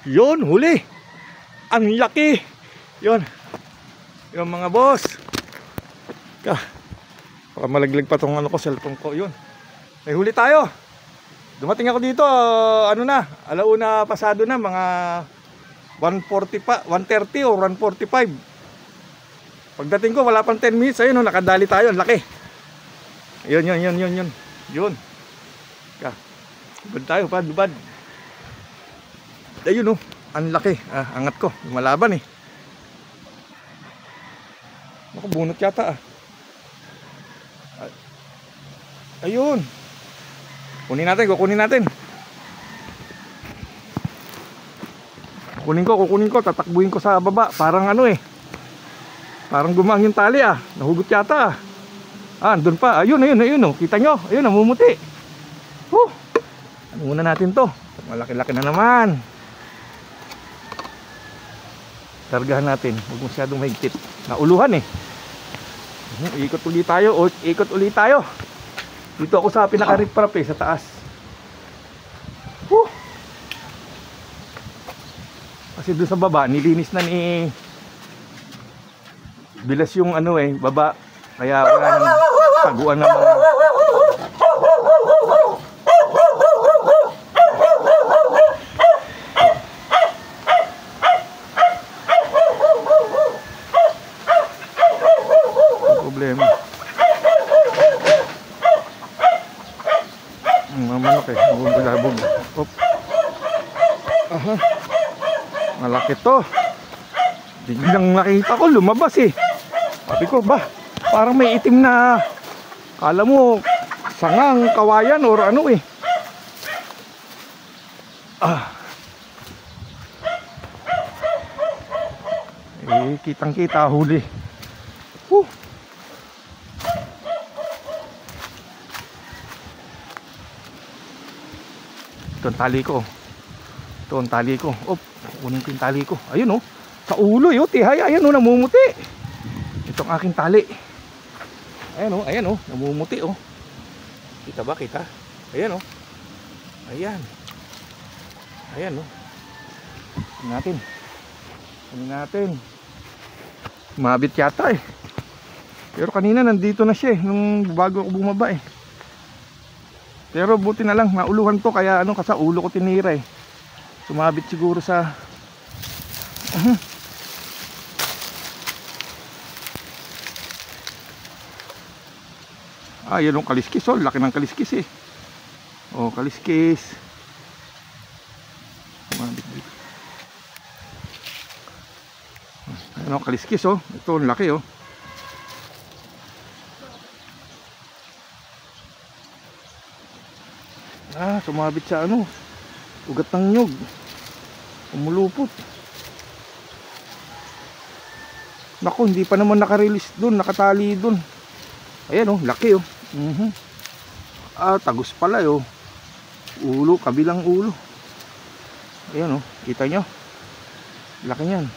Yun, huli. Ang laki. Yun. Yung mga boss. Baka malaglag pa tong ano ko, cellphone ko. Yun. May huli tayo. Dumating ako dito, alauna pasado na, mga 1:30 o 1:45. Pagdating ko, wala pang 10 minutes. Ayun, nakadali tayo. Ang laki. Yun. Yun. Bad tayo, bad. Ayun, ang laki. Angat ko, lumalaban eh. Naku, bunot yata Ayun. Kukunin natin. Kukunin ko, tatakbuhin ko sa baba. Parang parang gumang yung tali Nahugot yata andun pa. Ayun, kita nyo. Ayun, namumuti. Ano muna natin to? Malaki-laki na naman. Kargahan natin. Huwag masyadong mahigpit. Nauluhan Ikot ulit tayo. Dito ako sa pinaka-riprap sa taas. Kasi doon sa baba, nilinis na ni Bilas yung baba. Kaya wala nang taguan ng mga problema. Mamanok nabubulabog. Malaki to. Biglang nakita ko lumabas Sabi ko parang may itim na, kala mo sangang kawayan or kitang kita huli. Ito ang tali ko. Kunin ko yung tali ko. Ayun sa ulo tihay. Ayan namumuti. Ito ang aking tali. Ayan namumuti Kita ba? Ayan Ayan Kunin natin. Mabit yata Pero kanina nandito na siya nung bago ako bumaba Pero buti na lang nauluhan to, kaya sa ulo ko tinira Sumabit siguro sa yan yung kaliskis laki ng kaliskis kaliskis. Sumabit dito. Ayan kaliskis ito ang laki sumabit sa ugat ng nyug. Umulupot. Naku, hindi pa naman nakarelease dun, nakatali dun. Ayan laki tagus pala ulo, kabilang ulo. Ayan kita nyo, laki nyan.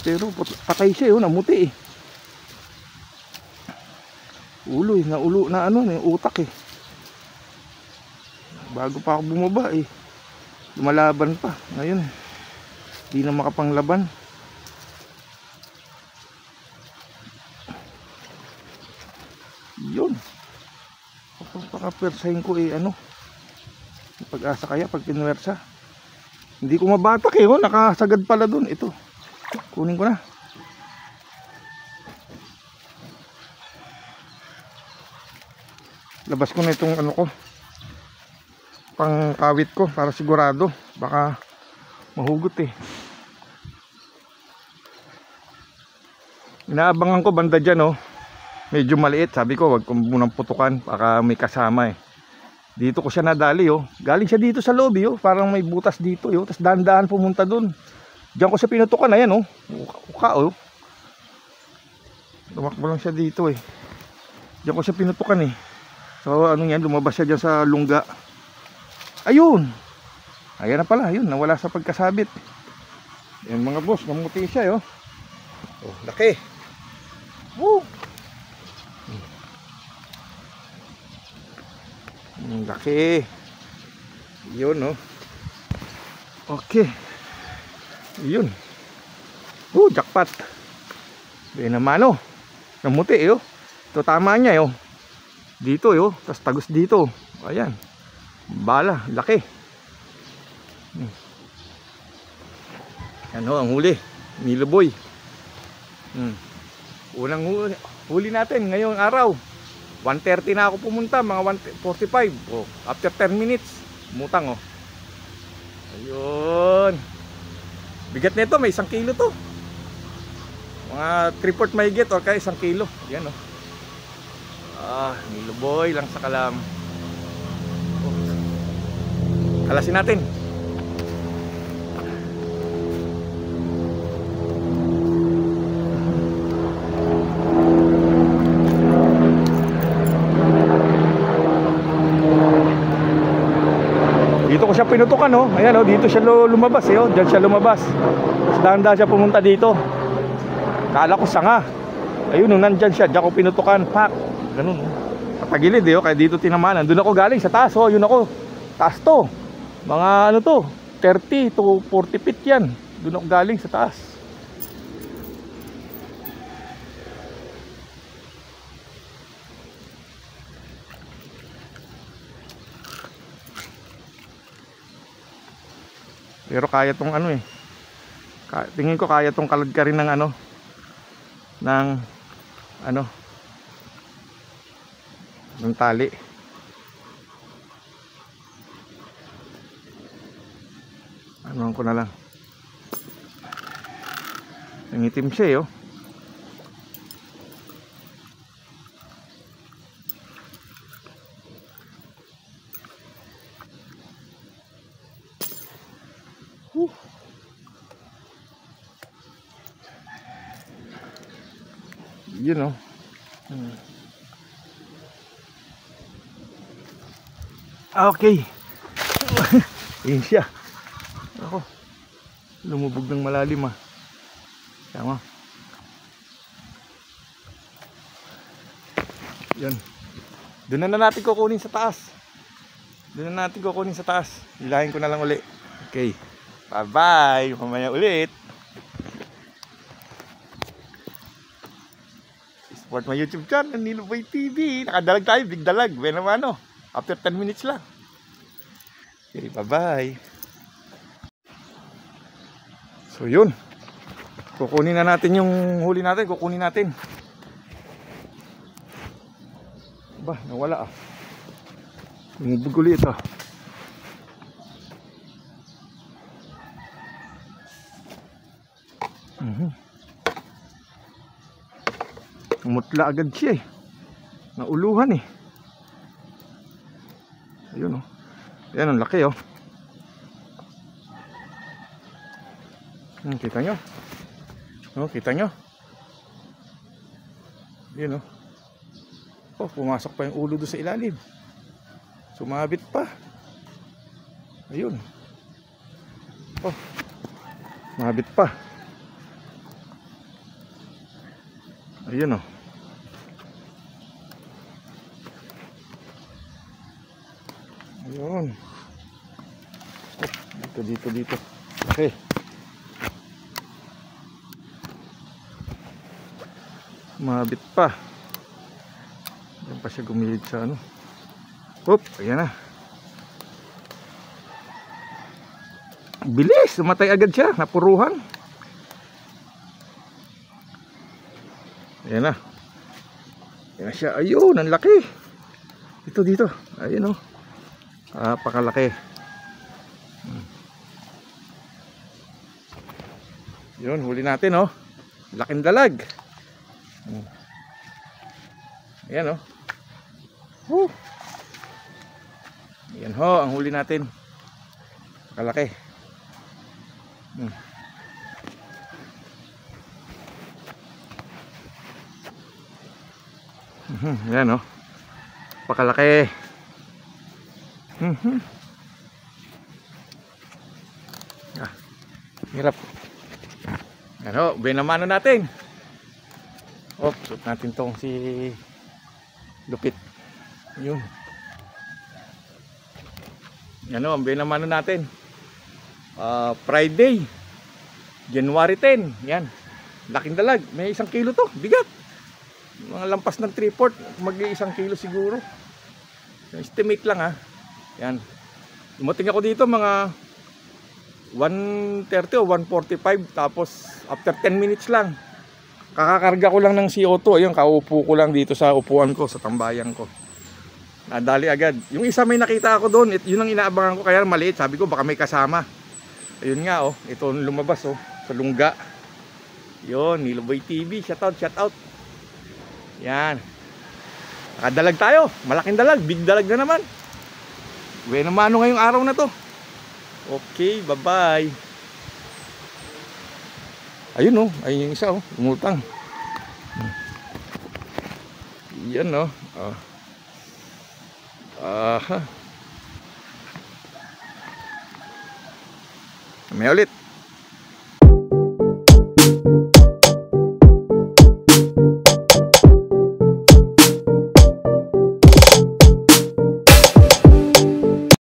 Pero patay siya namuti ulo naulo na utak bago pa ako bumaba lumalaban pa. Ngayon di na makapanglaban. Yun, pagkakapersahin ko pag-asa kaya pag pinwersa. Hindi ko mabatak nakasagad pala dun. Ito, kunin ko na. Labas ko na itong ko, pang kawit ko para sigurado, baka mahugot Inaabangan ko banda dyan medyo maliit. Sabi ko wag ko munang putukan, baka may kasama Dito ko siya nadali galing siya dito sa loob parang may butas dito tapos dahan-dahan pumunta dun. Diyan ko siya pinutukan. Ayan tumakbo lang siya dito Diyan ko siya pinutukan So yan, lumabas siya dyan sa lungga. Ayun, ayan na pala, nawala sa pagkasabit. Yan mga boss, namuti siya laki. Ang laki. Yun, no? Okay. Yun. Jackpot. Benamano. Namuti, yo. Ito tama niya, yo. Dito, yo. Tapos tagos dito. Ayan. Bala. Laki. Ano ang huli? Niloboy. Unang huli natin ngayong araw. 1:30 na ako pumunta, mga 1:45. After 10 minutes, mutang, oh. Ayun. Bigat nito, may 1 kilo to. Mga 3/4 mahigit o kaya 1 kilo. Yan, oh. Niloboy lang sa kalam. Kalasin natin. Dito ko siya pinutukan, oh. Ayan, oh, dito siya lumabas, eh, oh. Diyan siya lumabas. Tapos dahan-dahan siya pumunta dito. Kala ko sanga. Ayun, oh, nandyan siya. Diyan ko pinutukan. Pak. Ganun, oh. Patagilid, eh, oh. Kaya dito tinamaan. Doon ako galing sa taas, oh. Yun ako. Taas to. Mga ano to, 30 to 40 feet yan. Doon ako galing sa taas. Pero kaya tong ano, eh. Tingin ko kaya tong kaladkarin ng ano, ng tali. Ano ko na lang. Nangitim siya, eh, oh. You know. Okay. Yun siya. Ako. Lumubog ng malalim, ah. Tama. Yan. Doon na natin kukunin sa taas. Hilahin ko na lang uli. Okay. Bye-bye. Mamaya ulit. Support my YouTube channel, Niloboy TV. Nakadalag tayo, big dalag. Benamano. After 10 minutes lang. Okay, bye-bye. So yun. Kukunin na natin yung huli natin. Kukunin natin. Ba, nawala, ah. Lumubog ulit, ah. Umutla agad siya, eh. Nauluhan, eh. Ayun, oh. Ayan, ang laki, oh. Kita nyo? Oh, kita nyo? Yun, oh. Oh, pumasok pa yung ulo doon sa ilalim. Sumabit pa. Ayun. Oh, sumabit pa. Ayun, oh. Ayun. Oh, dito. Okay. Mabit pa. Diyan pa siya gumilid sa ano. Hop, ayan na. Bilis, sumatay agad siya, napuruhan. Ayan na. Ayan na siya. Ayun, ang laki. Dito. Ayun, oh. Pakalaki. Yun, huli natin, oh. Laking dalag. Ayan, oh. Ayan, ho, ang huli natin. Pakalaki. Ayan, oh. Pakalaki. Hirap. Ano, benamano natin. Suot natin tong si Lupit. Yun. Ano, ang binamano natin. Friday, January 10. Yan. Laking dalag. May 1 kilo to. Bigat. Mga lampas ng 3/4. Mag-1 kilo siguro. Estimate lang ha. Yan. Dumating ako dito mga 1:30 o 1:45. Tapos after 10 minutes lang, kakakarga ko lang ng CO2. Ayun, kaupo ko lang dito sa upuan ko, sa tambayan ko. Nadali agad. Yung isa may nakita ako doon. Yun ang inaabangan ko. Kaya maliit. Sabi ko baka may kasama. Ayun nga oh. Ito lumabas oh. Sa lungga. Yun. Niloboy TV. Shout out. Yan. Nakadalag tayo. Malaking dalag. Big dalag na naman. Bueno mano ngayong araw na to. Okay. Bye bye. Ayun oh. Ayun yung isa oh. Umutang. Yan oh. Aha. May ulit.